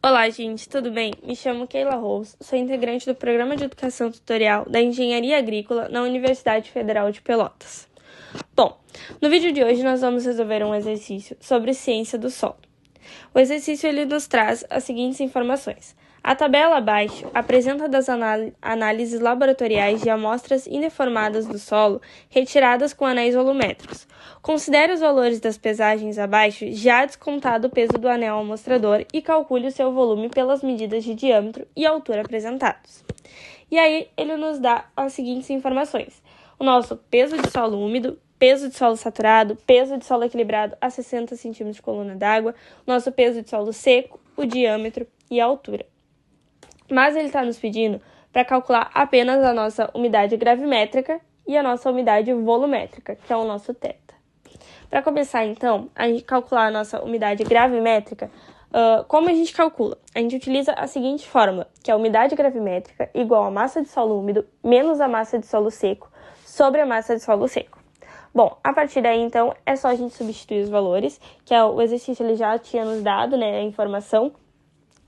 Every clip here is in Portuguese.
Olá, gente, tudo bem? Me chamo Keila Rose, sou integrante do Programa de Educação Tutorial da Engenharia Agrícola na Universidade Federal de Pelotas. Bom, no vídeo de hoje nós vamos resolver um exercício sobre ciência do solo. O exercício ele nos traz as seguintes informações. A tabela abaixo apresenta das análises laboratoriais de amostras indeformadas do solo retiradas com anéis volumétricos. Considere os valores das pesagens abaixo, já descontado o peso do anel amostrador e calcule o seu volume pelas medidas de diâmetro e altura apresentados. E aí ele nos dá as seguintes informações. O nosso peso de solo úmido, peso de solo saturado, peso de solo equilibrado a 60 cm de coluna d'água, nosso peso de solo seco, o diâmetro e a altura. Mas ele está nos pedindo para calcular apenas a nossa umidade gravimétrica e a nossa umidade volumétrica, que é o nosso θ. Para começar, então, a gente calcular a nossa umidade gravimétrica, como a gente calcula? A gente utiliza a seguinte fórmula, que é a umidade gravimétrica igual a massa de solo úmido menos a massa de solo seco sobre a massa de solo seco. Bom, a partir daí, então, é só a gente substituir os valores, que é o exercício ele já tinha nos dado, né, a informação.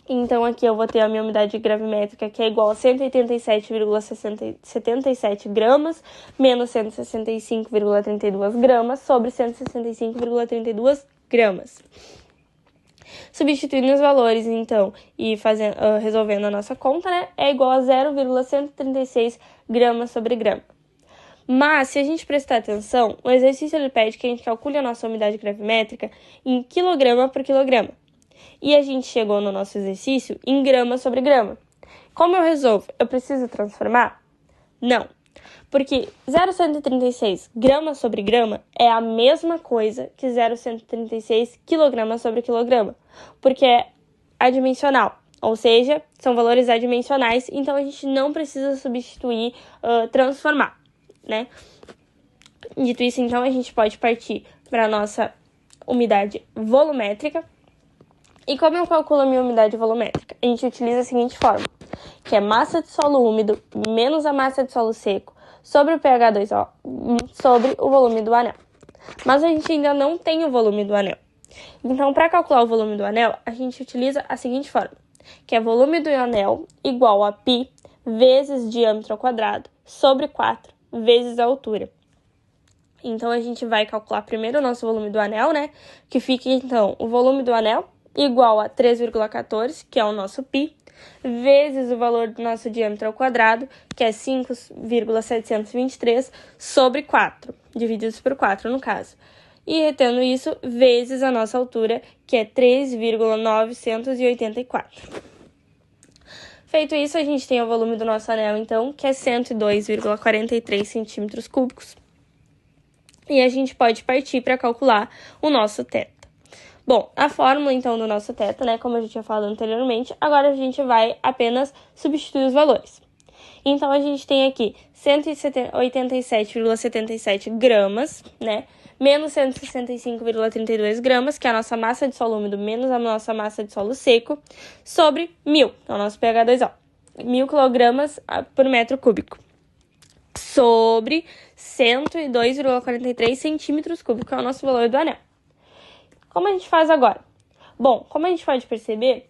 Então, aqui eu vou ter a minha umidade gravimétrica, que é igual a 187,77 gramas, menos 165,32 gramas, sobre 165,32 gramas. Substituindo os valores, então, e resolvendo a nossa conta, né, é igual a 0,136 gramas sobre grama. Mas, se a gente prestar atenção, o exercício ele pede que a gente calcule a nossa umidade gravimétrica em quilograma por quilograma. E a gente chegou no nosso exercício em grama sobre grama. Como eu resolvo? Eu preciso transformar? Não. Porque 0,136 grama sobre grama é a mesma coisa que 0,136 quilograma sobre quilograma. Porque é adimensional. Ou seja, são valores adimensionais, então a gente não precisa substituir, transformar, né? Dito isso, então, a gente pode partir para a nossa umidade volumétrica. E como eu calculo a minha umidade volumétrica? A gente utiliza a seguinte fórmula, que é massa de solo úmido menos a massa de solo seco sobre o pH2O sobre o volume do anel. Mas a gente ainda não tem o volume do anel. Então, para calcular o volume do anel, a gente utiliza a seguinte fórmula, que é volume do anel igual a π vezes diâmetro ao quadrado sobre 4 vezes a altura. Então, a gente vai calcular primeiro o nosso volume do anel, né? Que fica, então, o volume do anel igual a 3,14, que é o nosso π, vezes o valor do nosso diâmetro ao quadrado, que é 5,723, sobre 4, divididos por 4 no caso. E retendo isso, vezes a nossa altura, que é 3,984. Feito isso, a gente tem o volume do nosso anel, então, que é 102,43 centímetros cúbicos. E a gente pode partir para calcular o nosso θ. Bom, a fórmula, então, do nosso θ, né, como eu já tinha falado anteriormente, agora a gente vai apenas substituir os valores. Então, a gente tem aqui 187,77 gramas, né, menos 165,32 gramas, que é a nossa massa de solo úmido menos a nossa massa de solo seco, sobre 1.000, que é o nosso pH2O, 1.000 quilogramas por metro cúbico, sobre 102,43 centímetros cúbicos, que é o nosso valor do anel. Como a gente faz agora? Bom, como a gente pode perceber,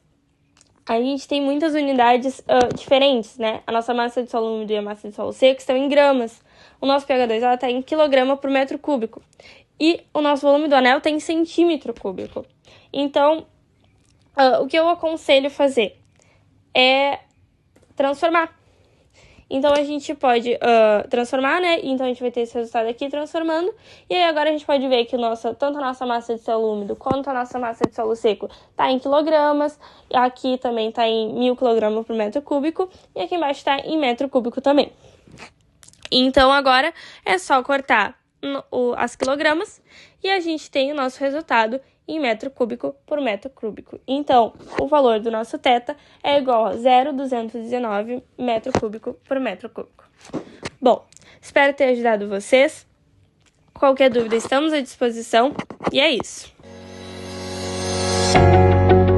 a gente tem muitas unidades diferentes, né? A nossa massa de solo úmido e a massa de solo seco estão em gramas. O nosso pH2O está em quilograma por metro cúbico. E o nosso volume do anel está em centímetro cúbico. Então, o que eu aconselho fazer é transformar. Então, a gente pode transformar, né? Então, a gente vai ter esse resultado aqui transformando. E aí, agora a gente pode ver que tanto a nossa massa de solo úmido quanto a nossa massa de solo seco está em quilogramas. Aqui também está em 1.000 quilogramas por metro cúbico. E aqui embaixo está em metro cúbico também. Então, agora é só cortar as quilogramas. E a gente tem o nosso resultado em metro cúbico por metro cúbico. Então, o valor do nosso θ é igual a 0,219 metro cúbico por metro cúbico. Bom, espero ter ajudado vocês. Qualquer dúvida, estamos à disposição. E é isso.